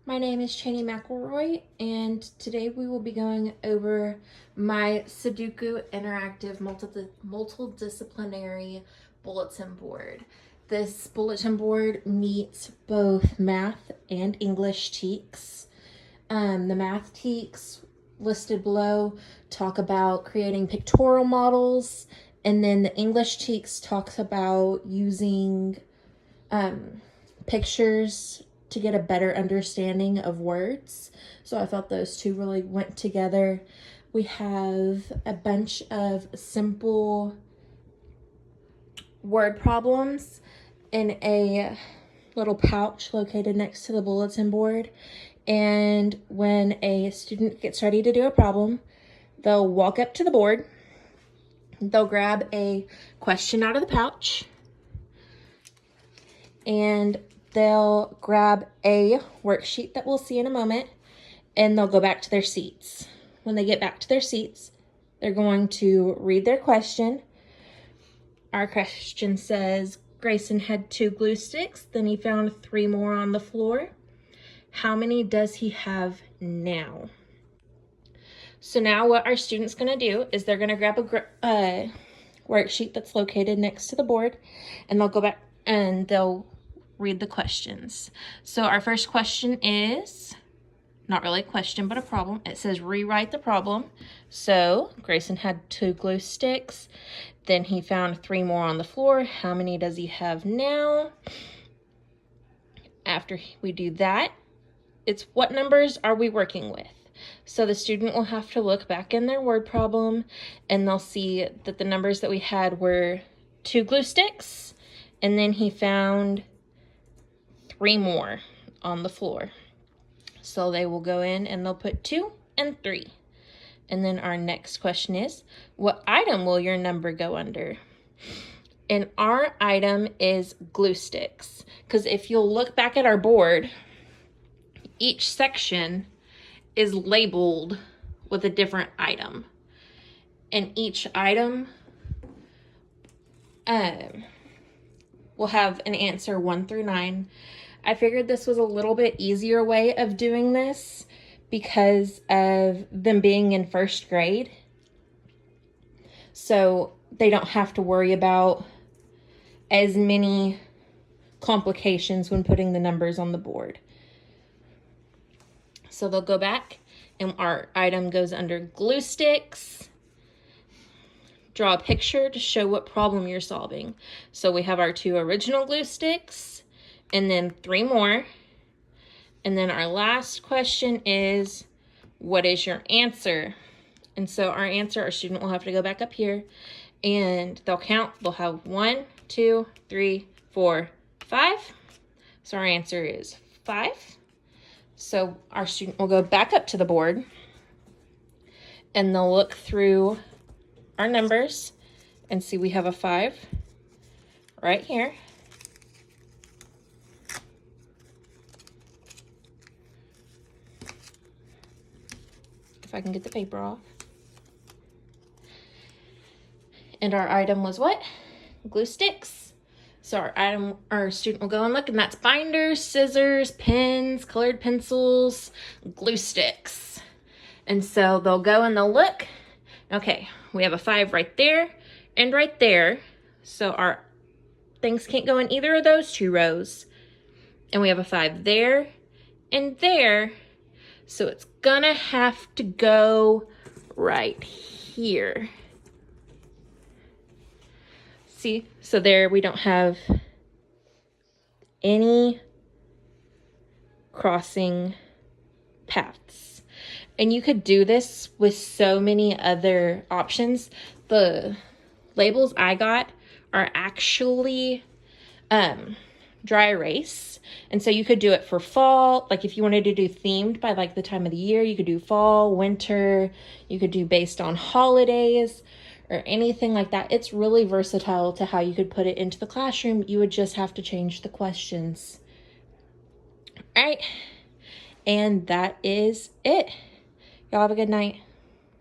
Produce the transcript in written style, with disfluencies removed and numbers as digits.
My name is Cheney McElroy, and today we will be going over my Sudoku Interactive Multidisciplinary Bulletin Board. This bulletin board meets both math and English TEKs. The math TEKs listed below talk about creating pictorial models, and then the English TEKs talks about using pictures to get a better understanding of words. So I felt those two really went together. We have a bunch of simple word problems in a little pouch located next to the bulletin board. And when a student gets ready to do a problem, they'll walk up to the board, they'll grab a question out of the pouch, and they'll grab a worksheet that we'll see in a moment, and they'll go back to their seats. When they get back to their seats, they're going to read their question. Our question says, Grayson had 2 glue sticks, then he found 3 more on the floor. How many does he have now? So now what our student's gonna do is they're gonna grab a worksheet that's located next to the board, and they'll go back and they'll read the questions. So our first question is not really a question, but a problem. It says rewrite the problem. So Grayson had 2 glue sticks, then he found 3 more on the floor. How many does he have now? After we do that, it's what numbers are we working with? So the student will have to look back in their word problem, and they'll see that the numbers that we had were 2 glue sticks, and then he found 3 more on the floor. So they will go in and they'll put 2 and 3. And then our next question is, what item will your number go under? And our item is glue sticks. Because if you'll look back at our board, each section is labeled with a different item. And each item will have an answer 1 through 9. I figured this was a little bit easier way of doing this because of them being in 1st grade. So they don't have to worry about as many complications when putting the numbers on the board. So they'll go back, and our item goes under glue sticks. Draw a picture to show what problem you're solving. So we have our 2 original glue sticks, and then 3 more. And then our last question is, what is your answer? And so our answer, our student will have to go back up here, and they'll count. They'll have 1, 2, 3, 4, 5. So our answer is 5. So our student will go back up to the board, and they'll look through our numbers and see we have a 5 right here. If I can get the paper off. And our item was what? Glue sticks. So our student will go and look, and that's binders, scissors, pens, colored pencils, glue sticks. And so they'll go and they'll look. Okay, we have a 5 right there and right there. So our things can't go in either of those 2 rows. And we have a 5 there and there. So it's gonna have to go right here. See, so there we don't have any crossing paths. And you could do this with so many other options. The labels I got are actually dry erase. And so you could do it for fall. Like if you wanted to do themed by like the time of the year, you could do fall, winter. You could do based on holidays or anything like that. It's really versatile to how you could put it into the classroom. You would just have to change the questions. All right. And that is it. Y'all have a good night.